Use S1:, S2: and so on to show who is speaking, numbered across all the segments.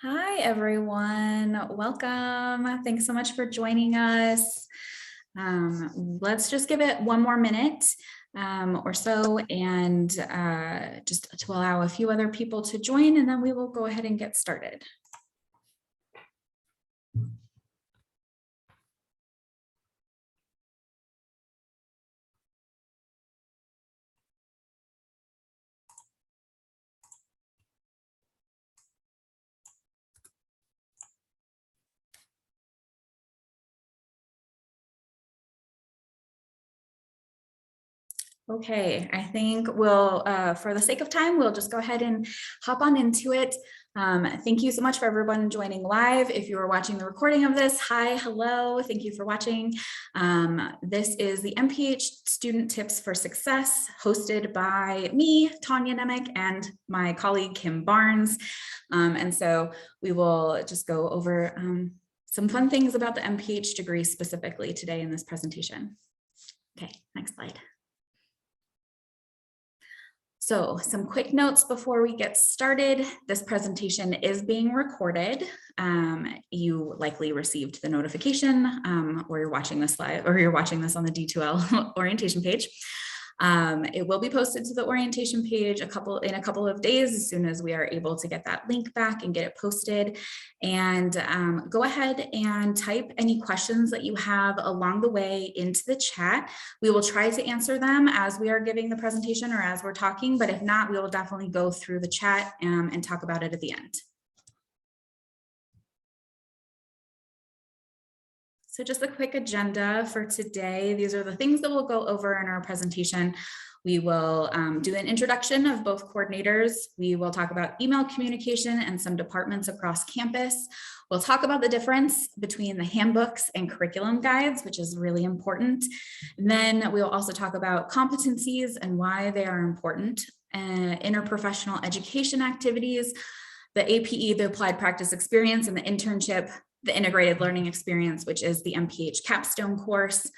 S1: Hi, everyone. Welcome. Thanks so much for joining us. Let's just give it one more minute or so and just to allow a few other people to join, and then we will go ahead and get started. Okay, I think we'll, for the sake of time, we'll just go ahead and hop on into it. Thank you so much for everyone joining live. If you are watching the recording of this, hi, hello, thank you for watching. This is the MPH Student Tips for Success, hosted by me, Tanya Nemec, and my colleague, Kim Barnes. And so we will just go over some fun things about the MPH degree specifically today in this presentation. Okay, next slide. So some quick notes before we get started. This presentation is being recorded. You likely received the notification or you're watching this live or you're watching this on the D2L orientation page. It will be posted to the orientation page in a couple of days as soon as we are able to get that link back and get it posted. And go ahead and type any questions that you have along the way into the chat. We will try to answer them as we are giving the presentation or as we're talking, but if not, we will definitely go through the chat and talk about it at the end. So just a quick agenda for today. These are the things that we'll go over in our presentation. We will do an introduction of both coordinators. We will talk about email communication and some departments across campus. We'll talk about the difference between the handbooks and curriculum guides, which is really important. And then we'll also talk about competencies and why they are important, interprofessional education activities, the APE, the Applied Practice Experience, and the internship, the Integrated Learning Experience, which is the MPH capstone course.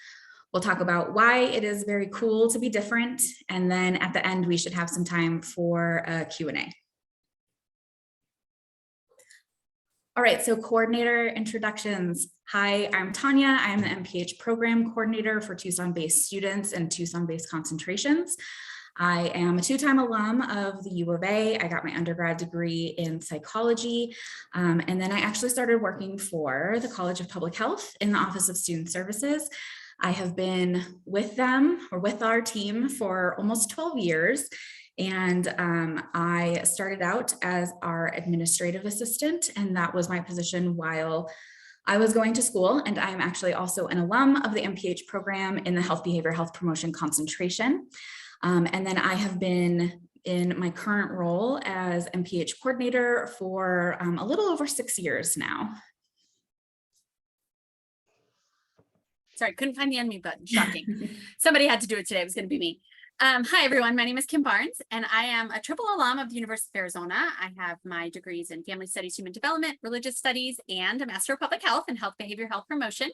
S1: We'll talk about why it is very cool to be different. And then at the end, we should have some time for a Q&A. All right, so coordinator introductions. Hi, I'm Tanya. I'm the MPH program coordinator for Tucson-based students and Tucson-based concentrations. I am a two-time alum of the U of A. I got my undergrad degree in psychology, and then I actually started working for the College of Public Health in the Office of Student Services. I have been with them or with our team for almost 12 years. And I started out as our administrative assistant, and that was my position while I was going to school. And I'm actually also an alum of the MPH program in the Health Behavior Health Promotion concentration. And then I have been in my current role as MPH coordinator for a little over 6 years now.
S2: Sorry, couldn't find the unmute button. Shocking. Somebody had to do it today. It was going to be me. Hi, everyone. My name is Kim Barnes, and I am a triple alum of the University of Arizona. I have my degrees in Family Studies, Human Development, Religious Studies, and a Master of Public Health and Health Behavior Health Promotion.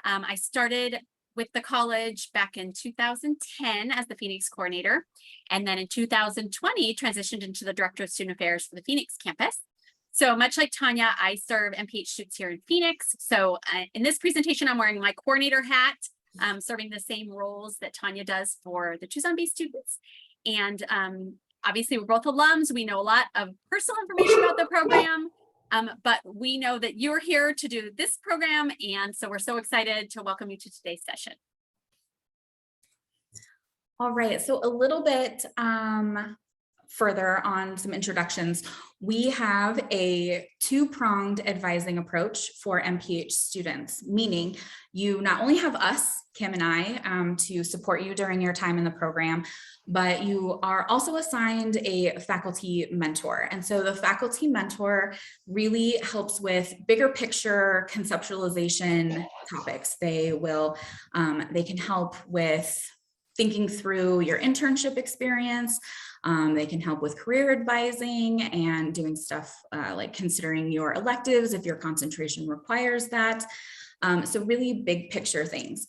S2: I started with the college back in 2010 as the Phoenix coordinator, and then in 2020 transitioned into the Director of Student Affairs for the Phoenix campus. So much like Tanya, I serve MPH students here in Phoenix. So in this presentation, I'm wearing my coordinator hat, serving the same roles that Tanya does for the Tucson-based students. And obviously, we're both alums. We know a lot of personal information about the program, but we know that you're here to do this program. And so we're so excited to welcome you to today's session.
S1: All right, so a little bit further on some introductions. We have a two-pronged advising approach for MPH students, meaning you not only have us, Kim and I, to support you during your time in the program, but you are also assigned a faculty mentor. And so the faculty mentor really helps with bigger picture conceptualization topics. They can help with thinking through your internship experience. They can help with career advising and doing stuff like considering your electives if your concentration requires that. So really big picture things.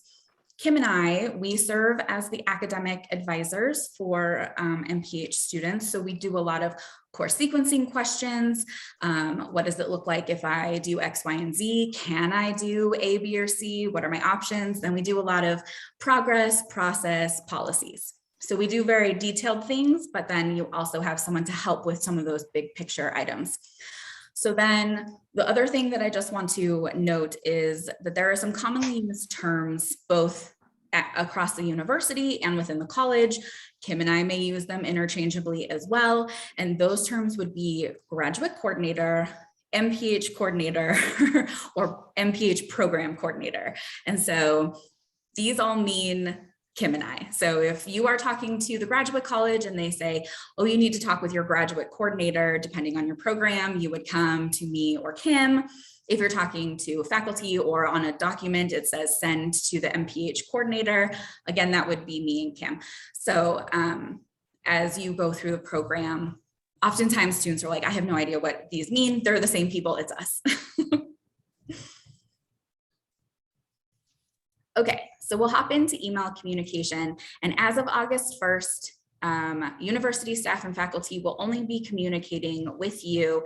S1: Kim and I, we serve as the academic advisors for MPH students. So we do a lot of course sequencing questions. What does it look like if I do X, Y, and Z? Can I do A, B, or C? What are my options? Then we do a lot of progress, process, policies. So we do very detailed things, but then you also have someone to help with some of those big picture items. So then the other thing that I just want to note is that there are some commonly used terms both across the university and within the college. Kim and I may use them interchangeably as well. And those terms would be graduate coordinator, MPH coordinator, or MPH program coordinator. And so these all mean Kim and I. So if you are talking to the graduate college and they say, oh, you need to talk with your graduate coordinator, depending on your program, you would come to me or Kim. If you're talking to faculty or on a document, it says send to the MPH coordinator. Again, that would be me and Kim. So as you go through the program, oftentimes students are like, I have no idea what these mean. They're the same people, it's us. Okay, so we'll hop into email communication. And as of August 1st, university staff and faculty will only be communicating with you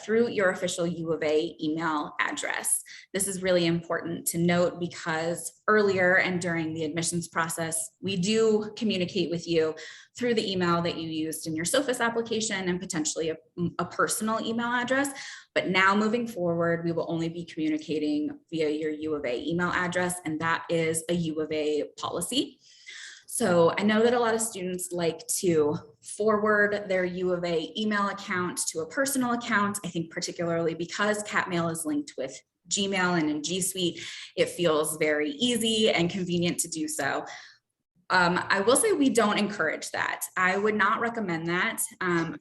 S1: through your official U of A email address. This is really important to note because earlier and during the admissions process, we do communicate with you through the email that you used in your SOFIS application and potentially a personal email address. But now moving forward, we will only be communicating via your U of A email address, and that is a U of A policy. So I know that a lot of students like to forward their U of A email account to a personal account. I think particularly because Catmail is linked with Gmail and in G Suite, it feels very easy and convenient to do so. I will say we don't encourage that. I would not recommend that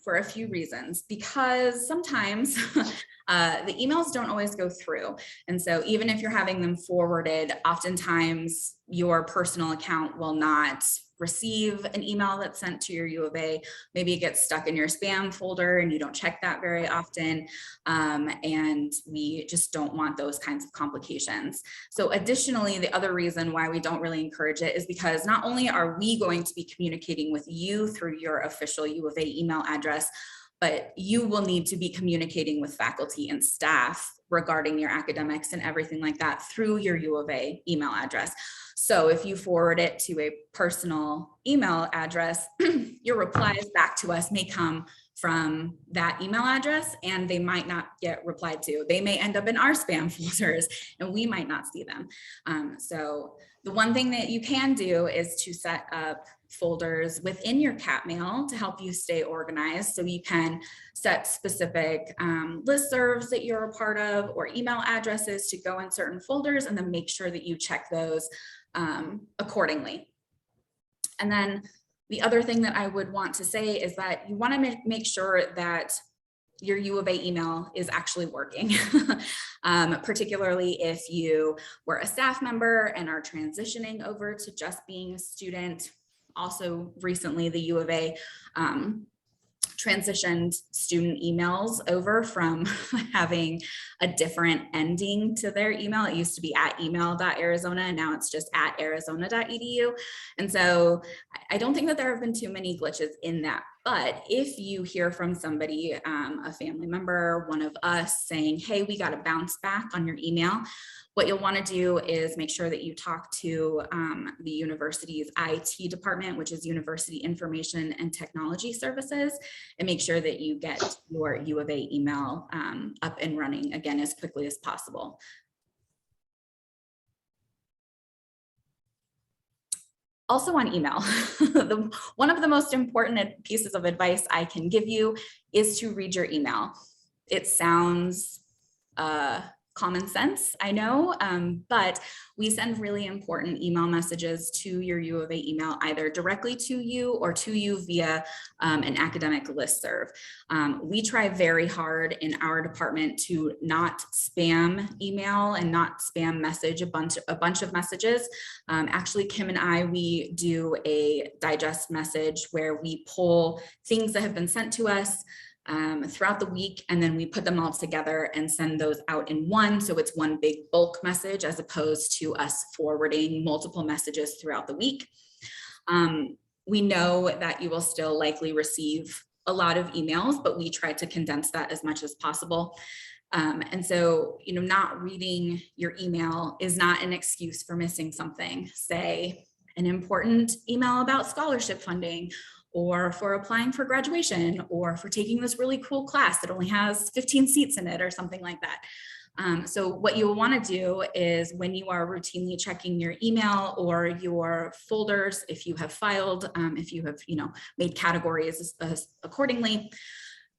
S1: for a few reasons, because sometimes the emails don't always go through. And so even if you're having them forwarded, oftentimes your personal account will not receive an email that's sent to your U of A. Maybe it gets stuck in your spam folder and you don't check that very often. And we just don't want those kinds of complications. So additionally, the other reason why we don't really encourage it is because not only are we going to be communicating with you through your official U of A email address, but you will need to be communicating with faculty and staff regarding your academics and everything like that through your U of A email address. So if you forward it to a personal email address, your replies back to us may come from that email address and they might not get replied to. They may end up in our spam folders and we might not see them. So the one thing that you can do is to set up folders within your Catmail to help you stay organized. So you can set specific listservs that you're a part of or email addresses to go in certain folders and then make sure that you check those accordingly. And then the other thing that I would want to say is that you want to make sure that your U of A email is actually working, particularly if you were a staff member and are transitioning over to just being a student. Also recently, the U of A transitioned student emails over from having a different ending to their email. It used to be at email.arizona, and now it's just at arizona.edu. And so I don't think that there have been too many glitches in that. But if you hear from somebody, a family member, one of us saying, hey, we got to bounce back on your email, what you'll want to do is make sure that you talk to the university's IT department, which is University Information and Technology Services, and make sure that you get your U of A email up and running again as quickly as possible. Also on email, one of the most important pieces of advice I can give you is to read your email. It sounds common sense, I know, but we send really important email messages to your U of A email, either directly to you or to you via an academic listserv. We try very hard in our department to not spam email and not spam message a bunch of messages. Actually, Kim and I, we do a digest message where we pull things that have been sent to us, throughout the week, and then we put them all together and send those out in one. So it's one big bulk message as opposed to us forwarding multiple messages throughout the week. We know that you will still likely receive a lot of emails, but we try to condense that as much as possible. And so, not reading your email is not an excuse for missing something. Say an important email about scholarship funding, or for applying for graduation, or for taking this really cool class that only has 15 seats in it, or something like that. So what you will want to do is, when you are routinely checking your email or your folders, if you have filed, if you have, made categories accordingly,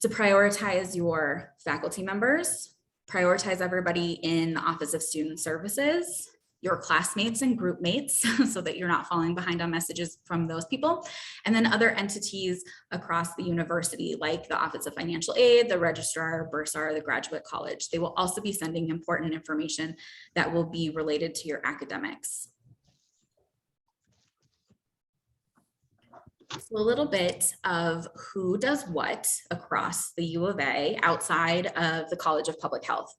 S1: to prioritize your faculty members, prioritize everybody in the Office of Student Services, your classmates and group mates, so that you're not falling behind on messages from those people, and then other entities across the university, like the Office of Financial Aid, the Registrar, Bursar, the Graduate College. They will also be sending important information that will be related to your academics. So a little bit of who does what across the U of A outside of the College of Public Health.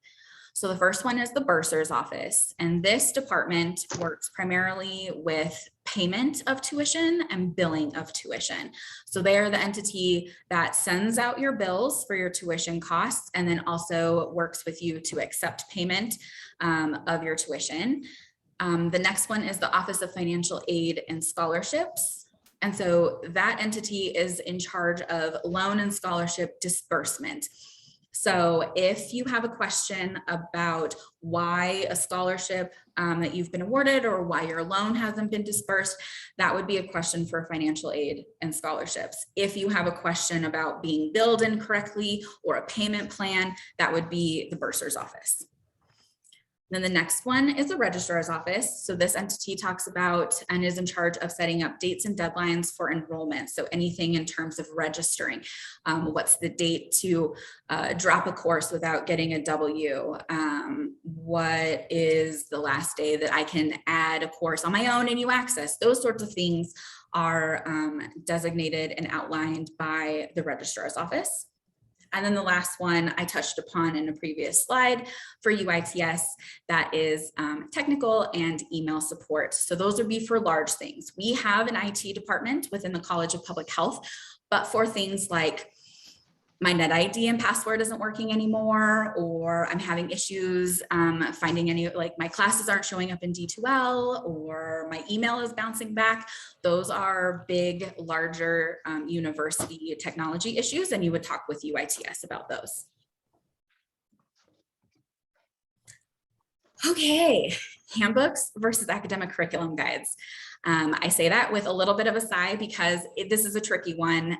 S1: So the first one is the Bursar's office, and this department works primarily with payment of tuition and billing of tuition. So they are the entity that sends out your bills for your tuition costs, and then also works with you to accept payment of your tuition. The next one is the Office of Financial Aid and Scholarships. And so that entity is in charge of loan and scholarship disbursement. So if you have a question about why a scholarship that you've been awarded, or why your loan hasn't been dispersed, that would be a question for financial aid and scholarships. If you have a question about being billed incorrectly or a payment plan, that would be the bursar's office. Then the next one is the registrar's office. So this entity talks about and is in charge of setting up dates and deadlines for enrollment. So anything in terms of registering, what's the date to drop a course without getting a W? What is the last day that I can add a course on my own and you access? Those sorts of things are designated and outlined by the registrar's office. And then the last one I touched upon in a previous slide for UITS, that is technical and email support. So those would be for large things. We have an IT department within the College of Public Health, but for things like my net ID and password isn't working anymore, or I'm having issues finding any, like my classes aren't showing up in D2L, or my email is bouncing back. Those are big, larger university technology issues, and you would talk with UITS about those. Okay, handbooks versus academic curriculum guides. I say that with a little bit of a sigh because this is a tricky one.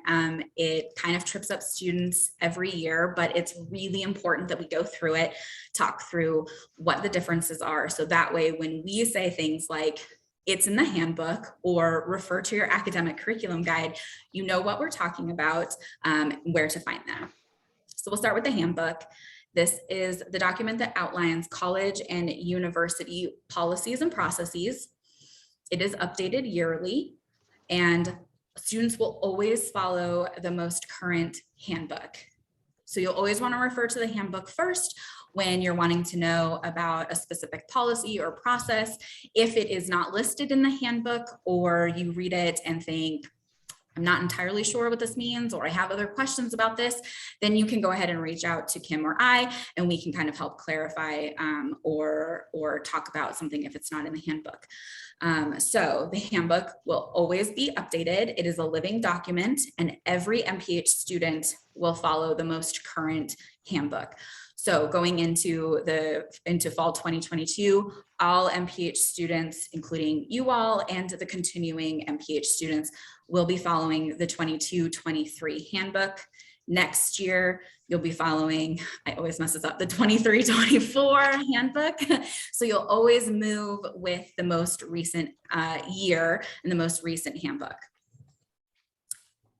S1: It kind of trips up students every year, but it's really important that we go through it, talk through what the differences are. So that way, when we say things like, it's in the handbook, or refer to your academic curriculum guide, you know what we're talking about, where to find them. So we'll start with the handbook. This is the document that outlines college and university policies and processes. It is updated yearly, and students will always follow the most current handbook. So you'll always want to refer to the handbook first when you're wanting to know about a specific policy or process. If it is not listed in the handbook, or you read it and think, I'm not entirely sure what this means, or I have other questions about this, then you can go ahead and reach out to Kim or I, and we can kind of help clarify or talk about something if it's not in the handbook. So the handbook will always be updated. It is a living document, and every MPH student will follow the most current handbook. So going into fall 2022, all MPH students, including you all and the continuing MPH students, will be following the 22-23 handbook. Next year, you'll be following, I always mess this up, the 23-24 handbook. So you'll always move with the most recent year and the most recent handbook.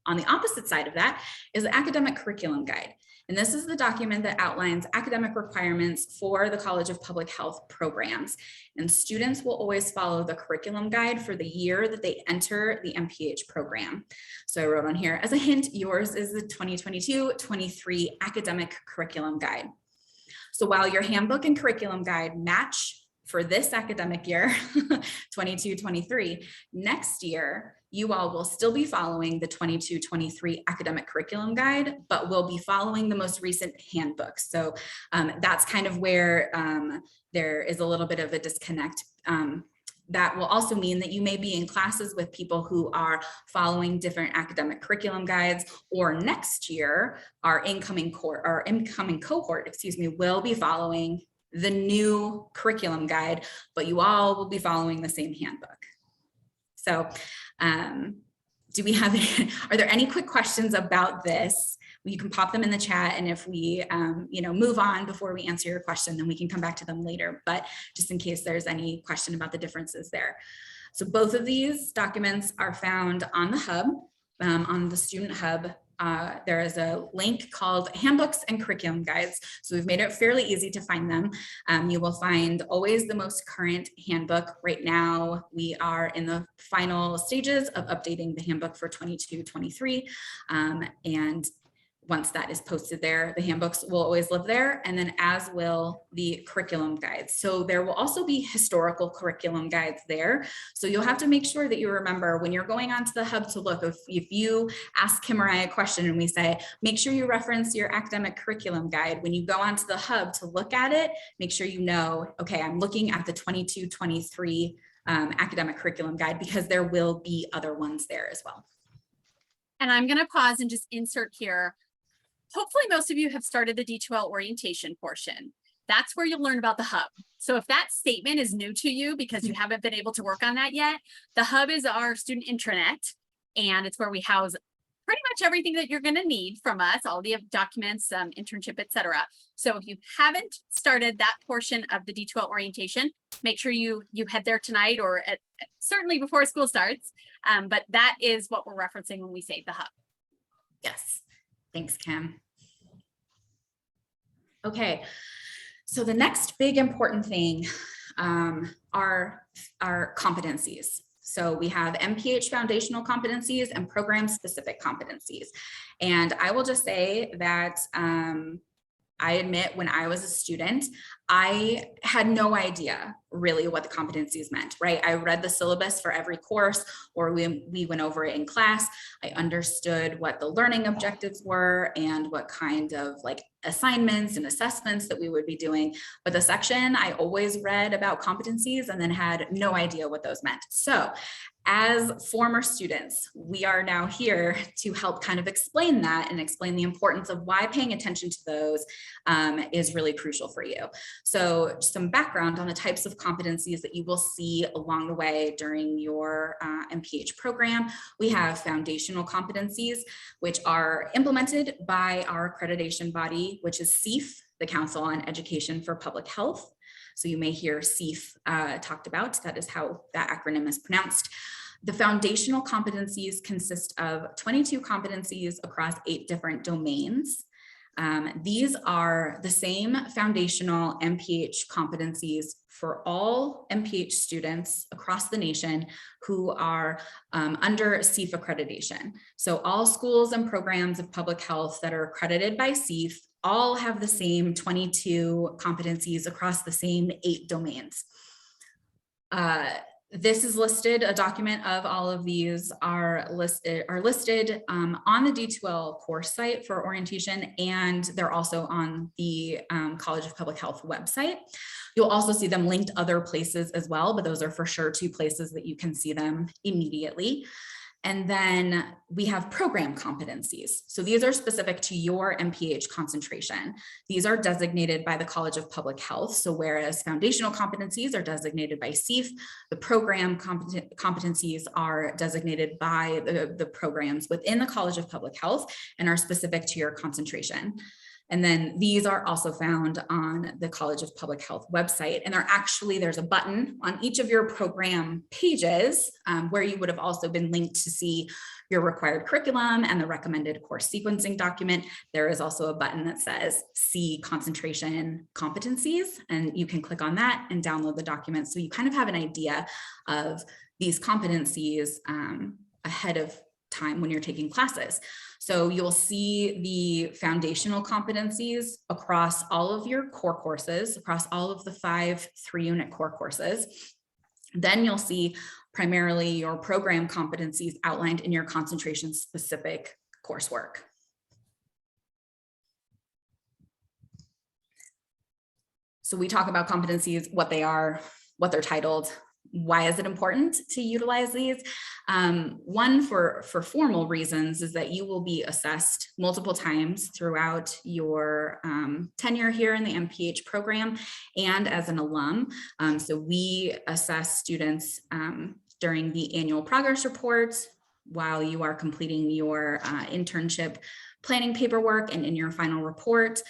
S1: On the opposite side of that is the academic curriculum guide. And this is the document that outlines academic requirements for the College of Public Health programs. And students will always follow the curriculum guide for the year that they enter the MPH program. So I wrote on here, as a hint, yours is the 2022-23 academic curriculum guide. So while your handbook and curriculum guide match for this academic year, 22-23, next year, you all will still be following the 22-23 academic curriculum guide, but will be following the most recent handbook. So that's kind of where there is a little bit of a disconnect. That will also mean that you may be in classes with people who are following different academic curriculum guides, or next year, our incoming cohort, will be following the new curriculum guide, but you all will be following the same handbook. So do we have, are there any quick questions about this? You can pop them in the chat, and if we move on before we answer your question, then we can come back to them later, but just in case there's any question about the differences there. So both of these documents are found on the hub, on the student hub. There is a link called Handbooks and Curriculum Guides. So we've made it fairly easy to find them. You will find always the most current handbook. Right now, we are in the final stages of updating the handbook for 22-23. And once that is posted there, the handbooks will always live there, and then as will the curriculum guides. So there will also be historical curriculum guides there. So you'll have to make sure that you remember when you're going onto the hub to look, if you ask Kim or I a question and we say, make sure you reference your academic curriculum guide, when you go onto the hub to look at it, make sure you know, okay, I'm looking at the 22-23 academic curriculum guide, because there will be other ones there as well.
S2: And I'm going to pause and just insert here. Hopefully most of you have started the D2L orientation portion. That's where you'll learn about the hub. So if that statement is new to you because you haven't been able to work on that yet, the hub is our student intranet, and it's where we house pretty much everything that you're going to need from us, all the documents, internship, etc. So if you haven't started that portion of the D2L orientation, make sure you head there tonight, or certainly before school starts. But that is what we're referencing when we say the hub.
S1: Yes. Thanks, Kim. Okay, so the next big important thing are competencies. So we have MPH foundational competencies and program specific competencies. And I will just say that I admit when I was a student, I had no idea really what the competencies meant, right? I read the syllabus for every course, or we went over it in class. I understood what the learning objectives were and what kind of like assignments and assessments that we would be doing. But the section I always read about competencies and then had no idea what those meant. So as former students, we are now here to help kind of explain that and explain the importance of why paying attention to those is really crucial for you. So some background on the types of competencies that you will see along the way during your MPH program. We have foundational competencies, which are implemented by our accreditation body, which is CEF, the Council on Education for Public Health. So you may hear CEF talked about. That is how that acronym is pronounced. The foundational competencies consist of 22 competencies across 8 different domains. These are the same foundational MPH competencies for all MPH students across the nation who are under CEF accreditation. So all schools and programs of public health that are accredited by CEF all have the same 22 competencies across the same 8 domains. This is listed, a document of all of these are listed on the D2L course site for orientation, and they're also on the College of Public Health website. You'll also see them linked other places as well, but those are for sure 2 places that you can see them immediately. And then we have program competencies. So these are specific to your MPH concentration. These are designated by the College of Public Health. So whereas foundational competencies are designated by CEF, the program competencies are designated by the programs within the College of Public Health and are specific to your concentration. And then these are also found on the College of Public Health website. And there's a button on each of your program pages where you would have also been linked to see your required curriculum and the recommended course sequencing document. There is also a button that says see concentration competencies, and you can click on that and download the document. So you kind of have an idea of these competencies ahead of time when you're taking classes. So you'll see the foundational competencies across all of your core courses, across all of the 5 3-unit core courses. Then you'll see primarily your program competencies outlined in your concentration specific coursework. So we talk about competencies, what they are, what they're titled. Why is it important to utilize these? One, for formal reasons, is that you will be assessed multiple times throughout your tenure here in the MPH program and as an alum. So we assess students during the annual progress reports while you are completing your internship planning paperwork and in your final report.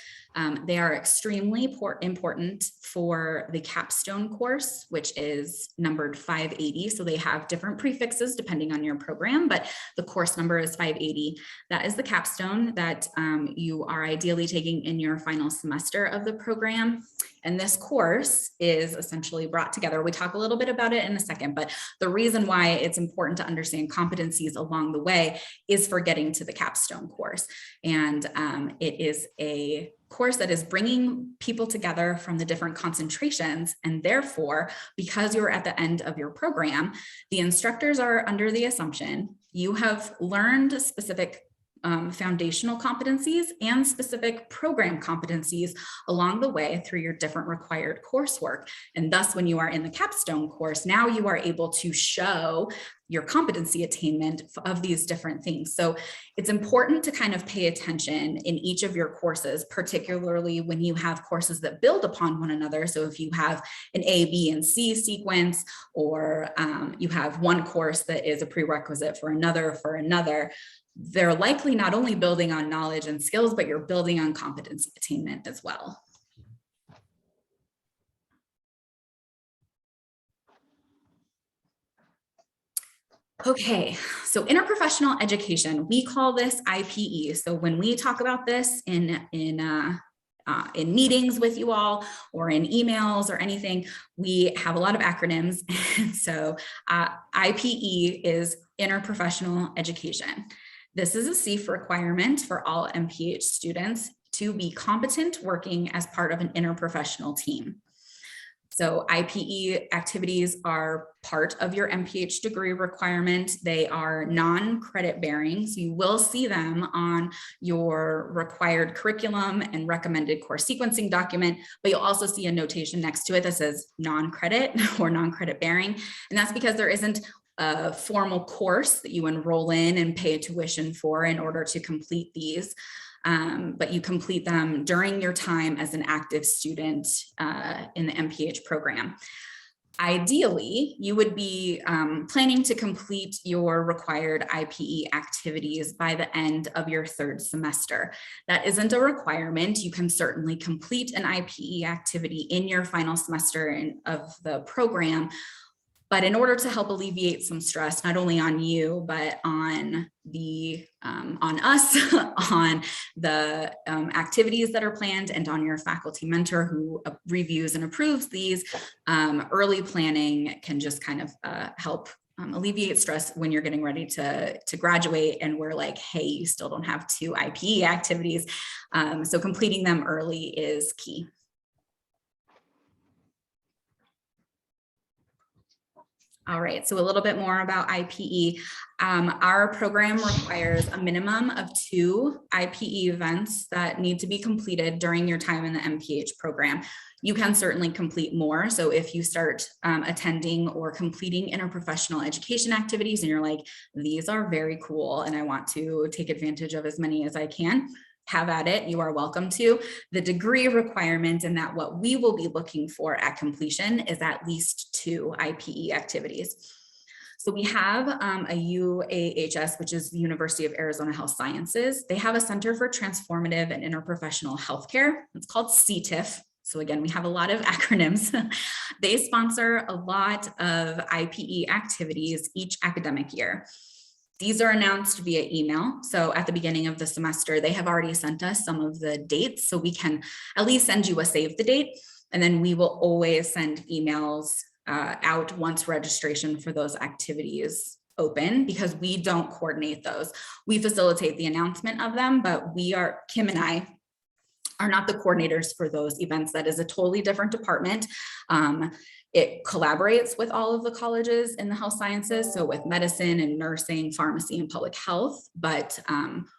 S1: They are extremely important for the capstone course, which is numbered 580. So they have different prefixes depending on your program, but the course number is 580. That is the capstone that you are ideally taking in your final semester of the program. And this course is essentially brought together. We talk a little bit about it in a second, but the reason why it's important to understand competencies along the way is for getting to the capstone course. And it is a course that is bringing people together from the different concentrations. And therefore, because you're at the end of your program, the instructors are under the assumption you have learned specific foundational competencies and specific program competencies along the way through your different required coursework. And thus, when you are in the capstone course, now you are able to show your competency attainment of these different things. So it's important to kind of pay attention in each of your courses, particularly when you have courses that build upon one another. So if you have an A, B, and C sequence, or you have one course that is a prerequisite for another, they're likely not only building on knowledge and skills, but you're building on competency attainment as well. Okay, so interprofessional education, we call this IPE. So when we talk about this in meetings with you all or in emails or anything, we have a lot of acronyms. So IPE is interprofessional education. This is a CEEF requirement for all MPH students to be competent working as part of an interprofessional team. So IPE activities are part of your MPH degree requirement. They are non-credit bearing, so you will see them on your required curriculum and recommended course sequencing document, but you'll also see a notation next to it that says non-credit or non-credit bearing. And that's because there isn't a formal course that you enroll in and pay tuition for in order to complete these. But you complete them during your time as an active student in the MPH program. Ideally, you would be planning to complete your required IPE activities by the end of your 3rd semester. That isn't a requirement. You can certainly complete an IPE activity in your final semester of the program. But in order to help alleviate some stress, not only on you, but on us, on the activities that are planned, and on your faculty mentor who reviews and approves these, early planning can just kind of help alleviate stress when you're getting ready to graduate and we're like, hey, you still don't have 2 IPE activities. So completing them early is key. All right, so a little bit more about IPE. Our program requires a minimum of 2 IPE events that need to be completed during your time in the MPH program. You can certainly complete more. So if you start attending or completing interprofessional education activities and you're like, these are very cool and I want to take advantage of as many as I can, have at it, you are welcome to. The degree requirement and that what we will be looking for at completion is at least 2 IPE activities. So we have a UAHS, which is the University of Arizona Health Sciences. They have a Center for Transformative and Interprofessional Healthcare. It's called CTIF. So again, we have a lot of acronyms. They sponsor a lot of IPE activities each academic year. These are announced via email. So at the beginning of the semester, they have already sent us some of the dates, so we can at least send you a save the date. And then we will always send emails out once registration for those activities open, because we don't coordinate those. We facilitate the announcement of them, but Kim and I are not the coordinators for those events. That is a totally different department. It collaborates with all of the colleges in the health sciences, so with medicine and nursing, pharmacy, and public health. But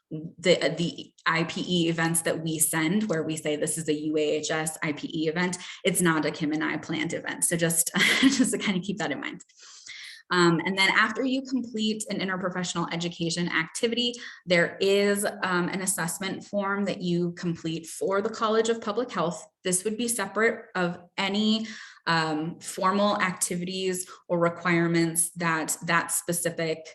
S1: the IPE events that we send, where we say this is a UAHS IPE event, it's not a Kim and I planned event. So just to kind of keep that in mind. And then after you complete an interprofessional education activity, there is an assessment form that you complete for the College of Public Health. This would be separate of any formal activities or requirements that specific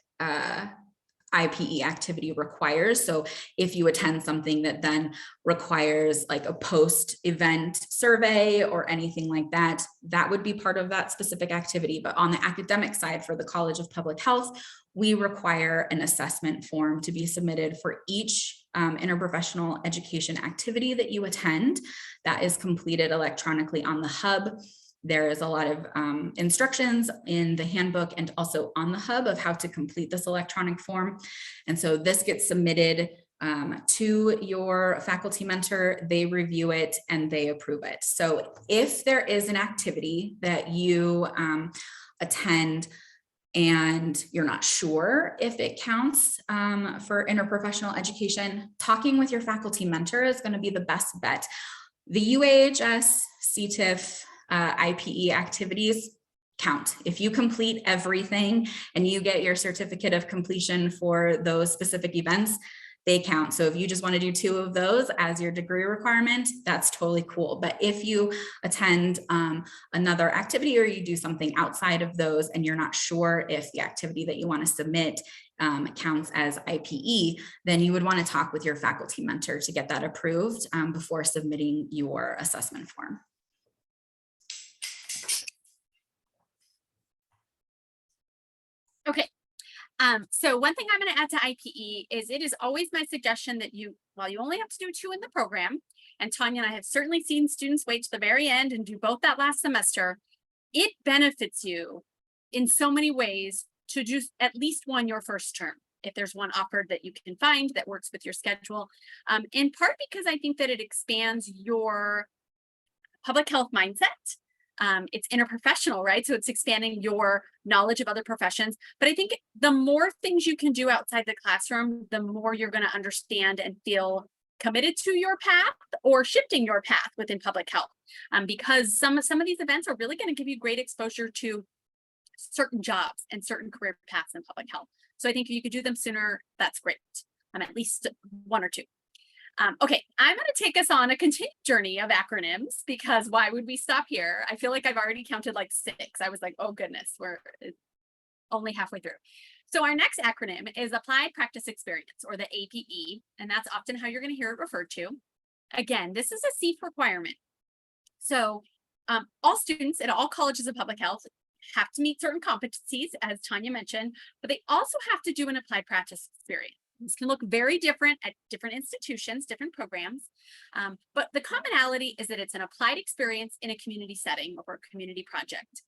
S1: IPE activity requires. So if you attend something that then requires like a post-event survey or anything like that, that would be part of that specific activity. But on the academic side for the College of Public Health, we require an assessment form to be submitted for each interprofessional education activity that you attend. That is completed electronically on the hub. There is a lot of instructions in the handbook and also on the hub of how to complete this electronic form. And so this gets submitted to your faculty mentor, they review it and they approve it. So if there is an activity that you attend and you're not sure if it counts for interprofessional education, talking with your faculty mentor is going to be the best bet. The UAHS, CTIF, IPE activities count. If you complete everything and you get your certificate of completion for those specific events, they count. So if you just want to do 2 of those as your degree requirement, that's totally cool. But if you attend another activity or you do something outside of those and you're not sure if the activity that you want to submit counts as IPE, then you would want to talk with your faculty mentor to get that approved before submitting your assessment form.
S2: Okay. So one thing I'm going to add to IPE is it is always my suggestion that while you only have to do 2 in the program, and Tanya and I have certainly seen students wait to the very end and do both that last semester, it benefits you in so many ways to do at least one your first term, if there's one offered that you can find that works with your schedule, in part because I think that it expands your public health mindset. It's interprofessional, right? So it's expanding your knowledge of other professions. But I think the more things you can do outside the classroom, the more you're going to understand and feel committed to your path or shifting your path within public health. Because some of these events are really going to give you great exposure to certain jobs and certain career paths in public health. So I think if you could do them sooner, that's great. At least 1 or 2. Okay, I'm going to take us on a continued journey of acronyms, because why would we stop here? I feel like I've already counted like 6. I was like, oh goodness, we're only halfway through. So our next acronym is Applied Practice Experience, or the APE, and that's often how you're going to hear it referred to. Again, this is a CEF requirement. So all students at all colleges of public health have to meet certain competencies, as Tanya mentioned, but they also have to do an applied practice experience. This can look very different at different institutions, different programs, but the commonality is that it's an applied experience in a community setting or a community project.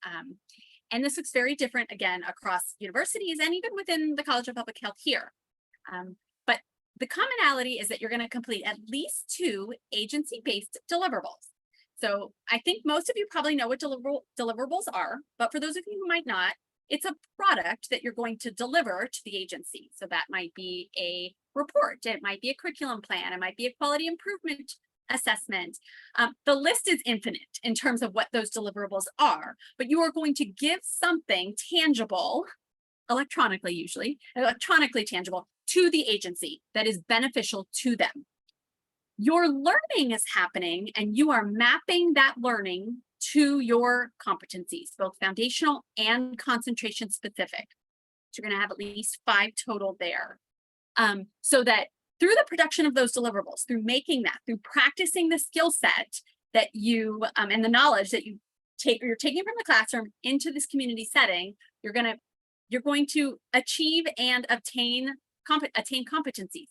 S2: And this looks very different, again, across universities and even within the College of Public Health here. But the commonality is that you're going to complete at least 2 agency-based deliverables. So I think most of you probably know what deliverables are, but for those of you who might not, it's a product that you're going to deliver to the agency. So that might be a report, it might be a curriculum plan, it might be a quality improvement assessment. The list is infinite in terms of what those deliverables are, but you are going to give something tangible, electronically tangible, to the agency that is beneficial to them. Your learning is happening and you are mapping that learning to your competencies, both foundational and concentration specific. So you're going to have at least 5 total there. So that through the production of those deliverables, through making that, through practicing the skill set that you and the knowledge that you're taking from the classroom into this community setting, you're going to achieve and attain competencies.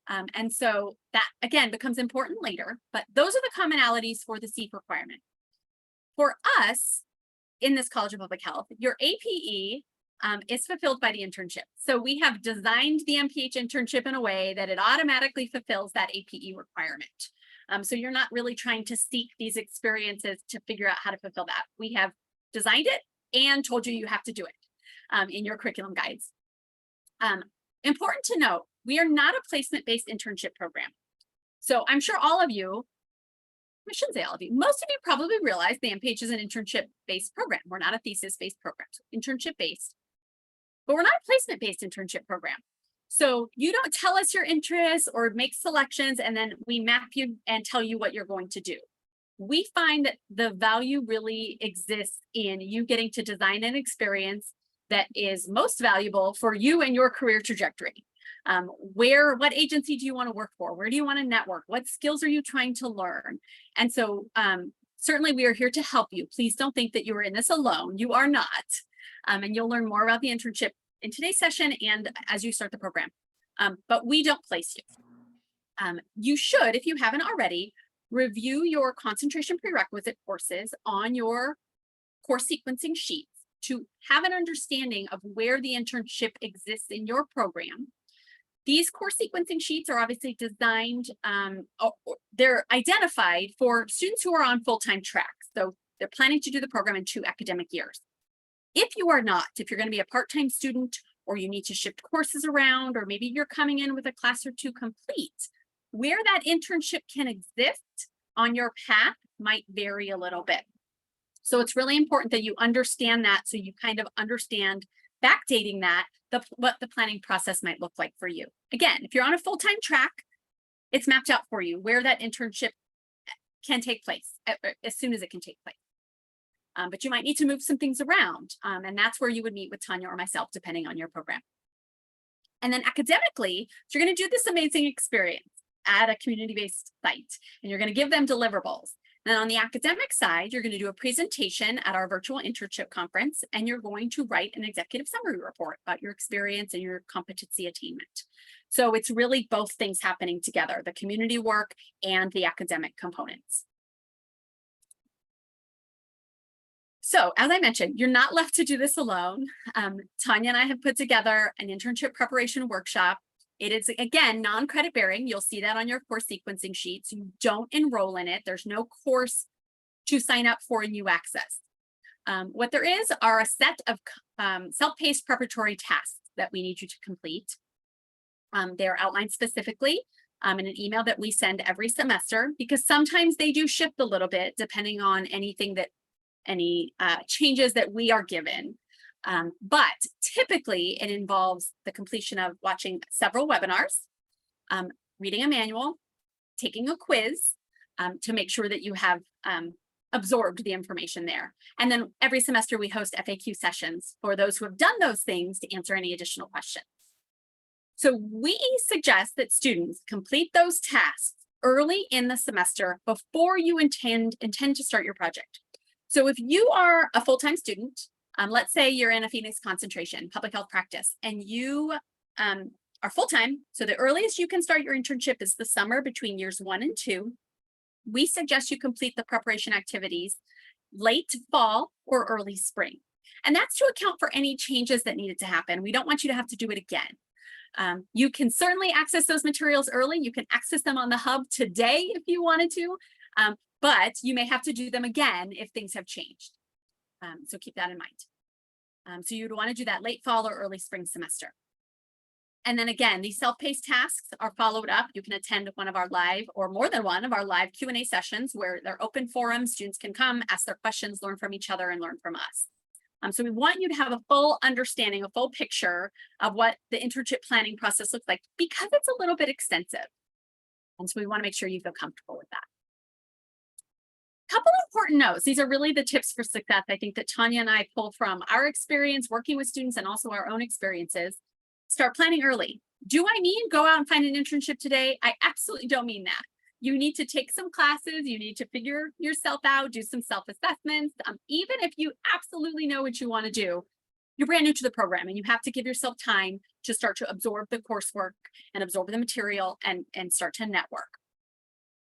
S2: And so that again becomes important later, but those are the commonalities for the CEEP requirement. For us in this College of Public Health, your APE is fulfilled by the internship. So we have designed the MPH internship in a way that it automatically fulfills that APE requirement. So you're not really trying to seek these experiences to figure out how to fulfill that. We have designed it and told you have to do it in your curriculum guides. Important to note, we are not a placement-based internship program. So I'm sure all of you, I shouldn't say all of you, most of you probably realize the MPH is an internship-based program. We're not a thesis-based program, so internship-based. But we're not a placement-based internship program. So you don't tell us your interests or make selections and then we map you and tell you what you're going to do. We find that the value really exists in you getting to design an experience that is most valuable for you and your career trajectory. What agency do you want to work for? Where do you want to network? What skills are you trying to learn? And so certainly we are here to help you. Please don't think that you are in this alone. You are not. And you'll learn more about the internship in today's session and as you start the program. But we don't place you. You should, if you haven't already, review your concentration prerequisite courses on your course sequencing sheets to have an understanding of where the internship exists in your program. These course sequencing sheets are obviously designed, they're identified for students who are on full-time track. So they're planning to do the program in 2 academic years. If you are not, if you're going to be a part-time student or you need to shift courses around, or maybe you're coming in with a class or 2 complete, where that internship can exist on your path might vary a little bit. So it's really important that you understand that so you kind of understand backdating that, what the planning process might look like for you. Again, if you're on a full-time track, it's mapped out for you where that internship can take place as soon as it can take place. But you might need to move some things around. And that's where you would meet with Tanya or myself, depending on your program. And then academically, so you're going to do this amazing experience at a community-based site, and you're going to give them deliverables. And on the academic side, you're going to do a presentation at our virtual internship conference, and you're going to write an executive summary report about your experience and your competency attainment. So it's really both things happening together, the community work and the academic components. So as I mentioned, you're not left to do this alone. Tanya and I have put together an internship preparation workshop. It is, again, non-credit bearing. You'll see that on your course sequencing sheets. You don't enroll in it. There's no course to sign up for and you access. What there is are a set of self-paced preparatory tasks that we need you to complete. They're outlined specifically in an email that we send every semester, because sometimes they do shift a little bit depending on any changes that we are given. But typically it involves the completion of watching several webinars, reading a manual, taking a quiz to make sure that you have absorbed the information there. And then every semester we host FAQ sessions for those who have done those things to answer any additional questions. So we suggest that students complete those tasks early in the semester before you intend to start your project. So if you are a full-time student, let's say you're in a Phoenix concentration, public health practice, and you are full-time, so the earliest you can start your internship is the summer between years 1 and 2. We suggest you complete the preparation activities late fall or early spring. And that's to account for any changes that needed to happen. We don't want you to have to do it again. You can certainly access those materials early. You can access them on the hub today if you wanted to, but you may have to do them again if things have changed. So keep that in mind. So you'd want to do that late fall or early spring semester. And then again, these self-paced tasks are followed up. You can attend one of our live or more than one of our live Q&A sessions where they're open forums. Students can come, ask their questions, learn from each other, and learn from us. So we want you to have a full understanding, a full picture of what the internship planning process looks like, because it's a little bit extensive. And so we want to make sure you feel comfortable with that. Couple of important notes. These are really the tips for success. I think that Tanya and I pull from our experience working with students and also our own experiences. Start planning early. Do I mean go out and find an internship today? I absolutely don't mean that. You need to take some classes. You need to figure yourself out, do some self-assessments. Even if you absolutely know what you want to do, you're brand new to the program and you have to give yourself time to start to absorb the coursework and absorb the material and start to network.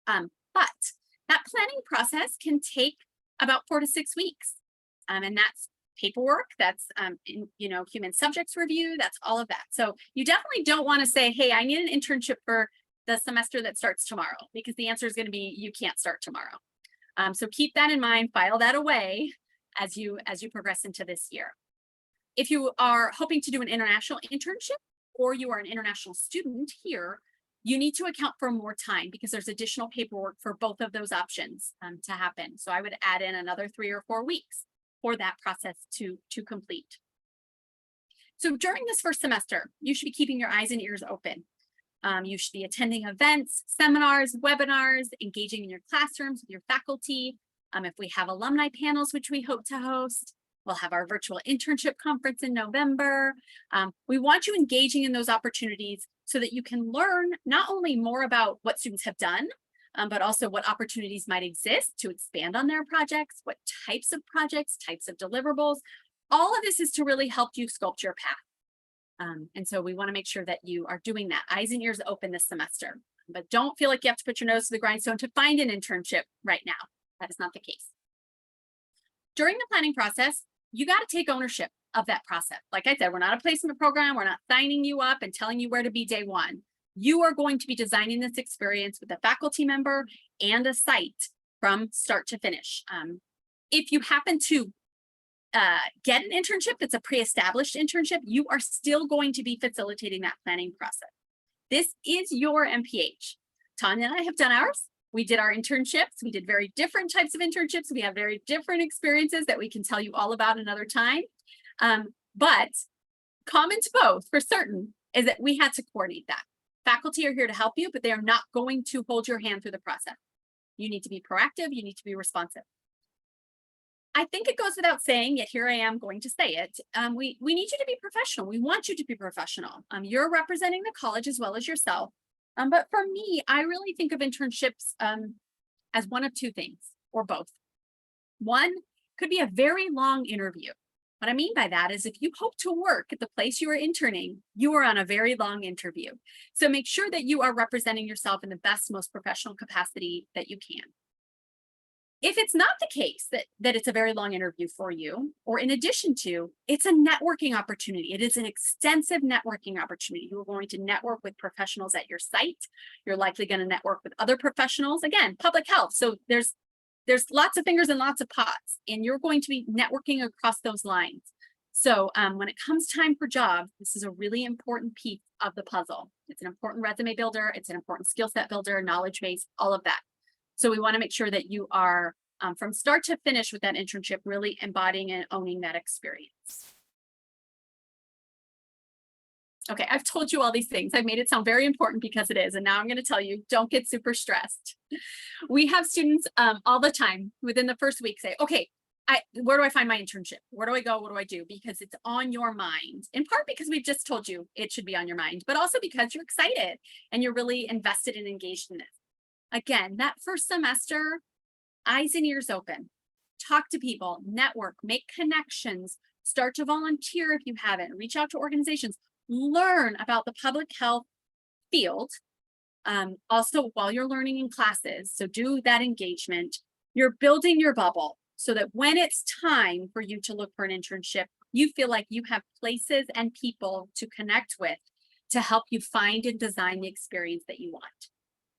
S2: But that planning process can take about 4 to 6 weeks. And that's paperwork, that's human subjects review, that's all of that. So you definitely don't want to say, hey, I need an internship for the semester that starts tomorrow, because the answer is going to be you can't start tomorrow. So keep that in mind, file that away as you progress into this year. If you are hoping to do an international internship or you are an international student here, you need to account for more time because there's additional paperwork for both of those options to happen. So I would add in another 3 or 4 weeks for that process to complete. So during this first semester, you should be keeping your eyes and ears open. You should be attending events, seminars, webinars, engaging in your classrooms with your faculty. If we have alumni panels, which we hope to host, we'll have our virtual internship conference in November. We want you engaging in those opportunities so that you can learn not only more about what students have done, but also what opportunities might exist to expand on their projects, what types of projects, types of deliverables. All of this is to really help you sculpt your path. And so we want to make sure that you are doing that, eyes and ears open this semester. But don't feel like you have to put your nose to the grindstone to find an internship right now. That is not the case. During the planning process, you got to take ownership of that process. Like I said, we're not a placement program. We're not signing you up and telling you where to be day one. You are going to be designing this experience with a faculty member and a site from start to finish. If you happen to get an internship that's a pre-established internship, you are still going to be facilitating that planning process. This is your MPH. Tanya and I have done ours. We did our internships. We did very different types of internships. We have very different experiences that we can tell you all about another time. But common to both, for certain, is that we had to coordinate that. Faculty are here to help you, but they are not going to hold your hand through the process. You need to be proactive. You need to be responsive. I think it goes without saying, yet here I am going to say it. We need you to be professional. We want you to be professional. You're representing the college as well as yourself. But for me, I really think of internships as one of two things, or both. One could be a very long interview. What I mean by that is if you hope to work at the place you are interning, you are on a very long interview. So make sure that you are representing yourself in the best, most professional capacity that you can. If it's not the case that it's a very long interview for you, or in addition to, it's a networking opportunity. It is an extensive networking opportunity. You're going to network with professionals at your site. You're likely going to network with other professionals. Again, public health. So there's lots of fingers and lots of pots, and you're going to be networking across those lines. So when it comes time for jobs, this is a really important piece of the puzzle. It's an important resume builder. It's an important skill set builder, knowledge base, all of that. So we want to make sure that you are from start to finish with that internship, really embodying and owning that experience. Okay, I've told you all these things. I've made it sound very important because it is. And now I'm going to tell you, don't get super stressed. We have students all the time within the first week say, okay, where do I find my internship? Where do I go? What do I do? Because it's on your mind. In part because we've just told you it should be on your mind, but also because you're excited and you're really invested and engaged in this. Again, that first semester, eyes and ears open. Talk to people, network, make connections, start to volunteer if you haven't, reach out to organizations, learn about the public health field. Also, while you're learning in classes, so do that engagement. You're building your bubble so that when it's time for you to look for an internship, you feel like you have places and people to connect with to help you find and design the experience that you want.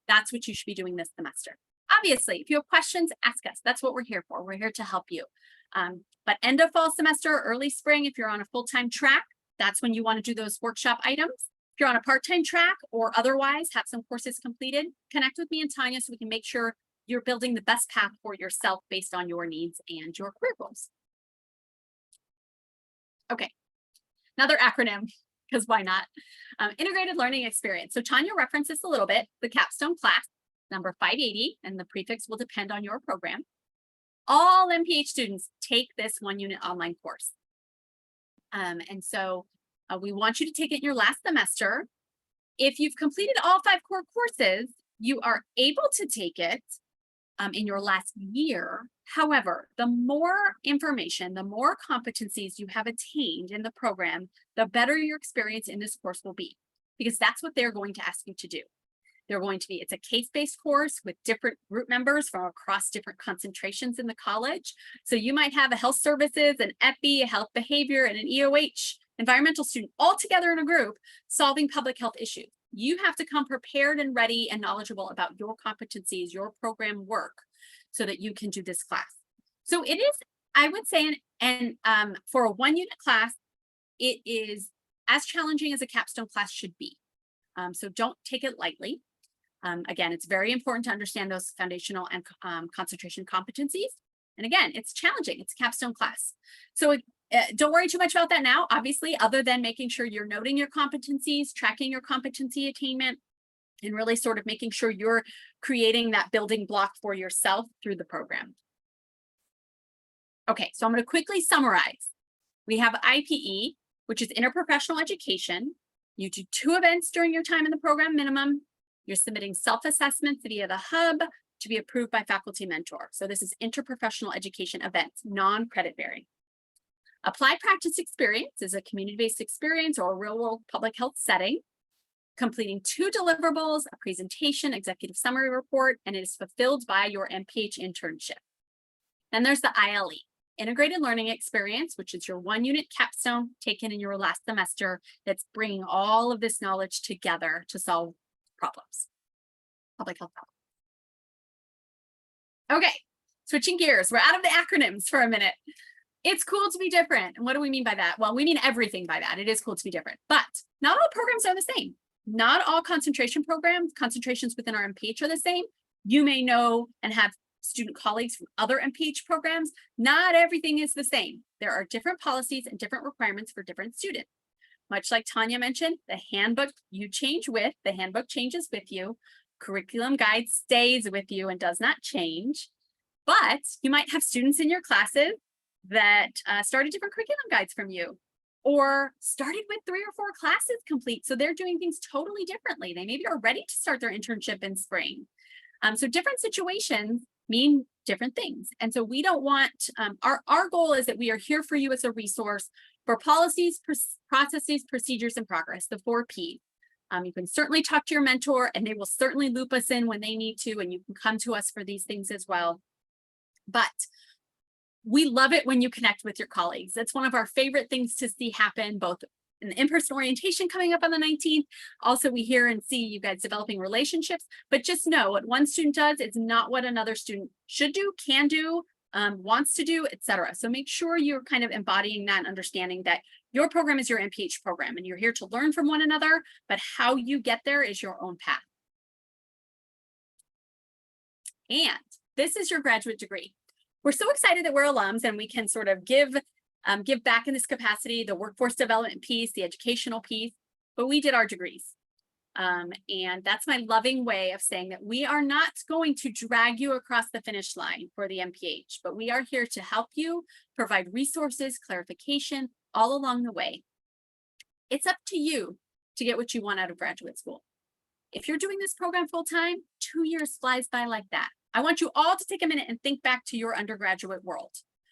S2: That's what you should be doing this semester. Obviously, if you have questions, ask us. That's what we're here for. We're here to help you. But end of fall semester, early spring, if you're on a full-time track, that's when you want to do those workshop items. If you're on a part-time track or otherwise have some courses completed, connect with me and Tanya so we can make sure you're building the best path for yourself based on your needs and your career goals. Okay, another acronym, because why not? Integrated Learning Experience. So Tanya referenced this a little bit, the capstone class, number 580, and the prefix will depend on your program. all MPH students take this 1-unit online course. And so we want you to take it in your last semester. If you've completed all 5 core courses, you are able to take it in your last year. However, the more information, the more competencies you have attained in the program, the better your experience in this course will be, because that's what they're going to ask you to do. It's a case-based course with different group members from across different concentrations in the college. So you might have a health services, an EPI, a health behavior, and an EOH environmental student all together in a group solving public health issues. You have to come prepared and ready and knowledgeable about your competencies, your program work, so that you can do this class. So it is, I would say, for a 1-unit class, it is as challenging as a capstone class should be. So don't take it lightly. Again, it's very important to understand those foundational and concentration competencies. And again, it's challenging. It's a capstone class. So don't worry too much about that now, obviously, other than making sure you're noting your competencies, tracking your competency attainment, and really sort of making sure you're creating that building block for yourself through the program. Okay, so I'm going to quickly summarize. We have IPE, which is interprofessional education. You do 2 events during your time in the program minimum. You're submitting self-assessments via the hub to be approved by faculty mentor. So this is interprofessional education events, non-credit bearing. Applied practice experience is a community-based experience or a real-world public health setting, completing 2 deliverables, a presentation, executive summary report, and it is fulfilled by your MPH internship. Then there's the ILE, integrated learning experience, which is your 1-unit capstone taken in your last semester that's bringing all of this knowledge together to solve problems, public health problems. Okay, switching gears. We're out of the acronyms for a minute. It's cool to be different. And what do we mean by that? Well, we mean everything by that. It is cool to be different, but not all programs are the same. Not all concentration programs, concentrations within our MPH are the same. You may know and have student colleagues from other MPH programs. Not everything is the same. There are different policies and different requirements for different students. Much like Tanya mentioned, the handbook you change with, the handbook changes with you. Curriculum guide stays with you and does not change. But you might have students in your classes that started different curriculum guides from you, or started with 3 or 4 classes complete. So they're doing things totally differently. They maybe are ready to start their internship in spring. So different situations mean different things. And so we don't want, our goal is that we are here for you as a resource for policies, processes, procedures, and progress, the 4 Ps. You can certainly talk to your mentor and they will certainly loop us in when they need to, and you can come to us for these things as well. But we love it when you connect with your colleagues. That's one of our favorite things to see happen, both in the in-person orientation coming up on the 19th. Also, we hear and see you guys developing relationships, but just know what one student does is not what another student should do, can do, wants to do, etc. So make sure you're kind of embodying that, understanding that your program is your MPH program and you're here to learn from one another, but how you get there is your own path. And this is your graduate degree. We're so excited that we're alums and we can sort of give back in this capacity, the workforce development piece, the educational piece, but we did our degrees. And that's my loving way of saying that we are not going to drag you across the finish line for the MPH, but we are here to help you, provide resources, clarification all along the way. It's up to you to get what you want out of graduate school. If you're doing this program full-time, 2 years flies by like that. I want you all to take a minute and think back to your undergraduate world,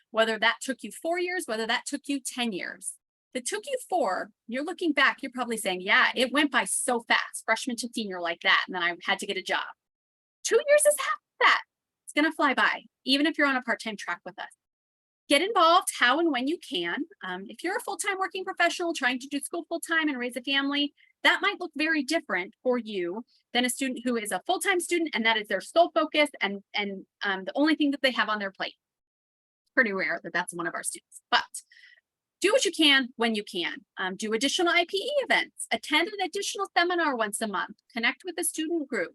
S2: whether that took you 4 years, whether that took you 10 years. If it took you 4, you're looking back, you're probably saying, yeah, it went by so fast, freshman to senior like that, and then I had to get a job. 2 years is half that. It's gonna fly by, even if you're on a part-time track with us. Get involved how and when you can. If you're a full-time working professional trying to do school full-time and raise a family, that might look very different for you than a student who is a full-time student and that is their sole focus and the only thing that they have on their plate. Pretty rare that that's one of our students, but do what you can when you can. Do additional IPE events, attend an additional seminar once a month, connect with a student group.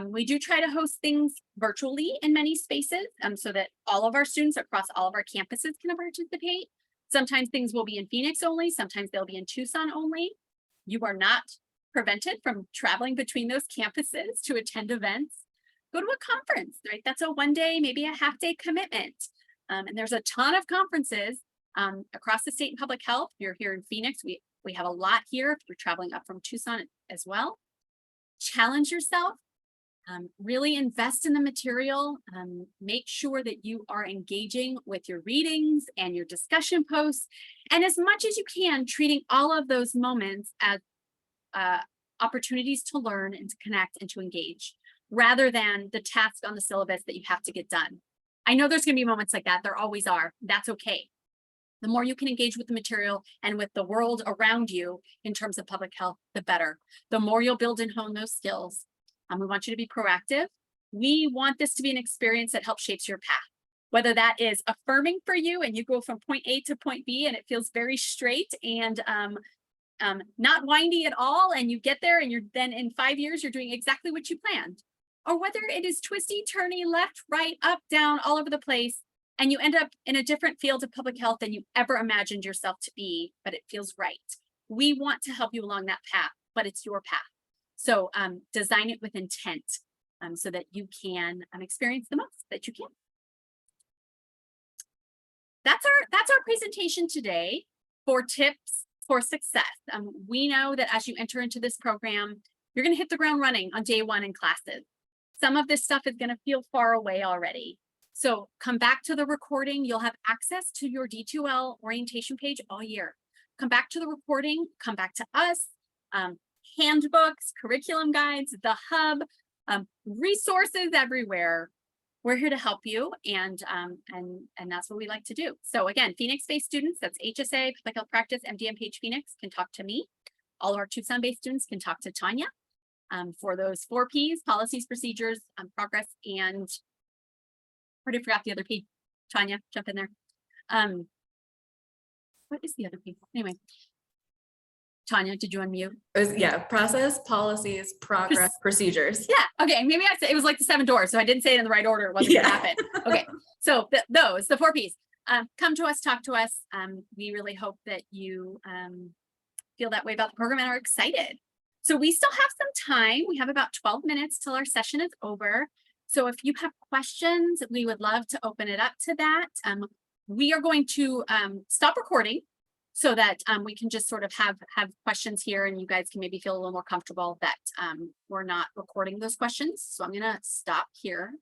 S2: We do try to host things virtually in many spaces so that all of our students across all of our campuses can participate. Sometimes things will be in Phoenix only, sometimes they'll be in Tucson only. You are not prevented from traveling between those campuses to attend events, go to a conference, right? That's a 1 day, maybe a half day commitment. And there's a ton of conferences across the state in public health. You're here in Phoenix. We have a lot here. If you're traveling up from Tucson as well. Challenge yourself. Really invest in the material. Make sure that you are engaging with your readings and your discussion posts, and as much as you can, treating all of those moments as opportunities to learn and to connect and to engage, rather than the task on the syllabus that you have to get done. I know there's going to be moments like that. There always are. That's okay. The more you can engage with the material and with the world around you in terms of public health, the better. The more you'll build and hone those skills. We want you to be proactive. We want this to be an experience that helps shapes your path, whether that is affirming for you and you go from point A to point B and it feels very straight and not windy at all, and you get there and you're then in 5 years, you're doing exactly what you planned, or whether it is twisty, turny, left, right, up, down, all over the place, and you end up in a different field of public health than you ever imagined yourself to be, but it feels right. We want to help you along that path, but it's your path. So design it with intent so that you can experience the most that you can. That's our presentation today for tips for success. We know that as you enter into this program, you're going to hit the ground running on day one in classes. Some of this stuff is going to feel far away already. So come back to the recording. You'll have access to your D2L orientation page all year. Come back to the recording, come back to us. Handbooks, curriculum guides, the hub, resources everywhere. We're here to help you, and that's what we like to do. So again, Phoenix-based students, that's HSA, Public Health Practice, MD/MPH Phoenix, can talk to me. All of our Tucson-based students can talk to Tanya for those 4 Ps: policies, procedures, progress, and I already forgot the other P. Tanya, jump in there. What is the other P? Anyway. Tanya, did you unmute?
S1: Yeah, process, policies, progress, procedures.
S2: Yeah, okay, maybe I said it was like the 7 doors, so I didn't say it in the right order. It wasn't gonna happen. Okay, so those, the 4 Ps. Come to us, talk to us. We really hope that you feel that way about the program and are excited. So we still have some time. We have about 12 minutes till our session is over. So if you have questions, we would love to open it up to that. We are going to stop recording so that we can just sort of have questions here, and you guys can maybe feel a little more comfortable that we're not recording those questions. So I'm gonna stop here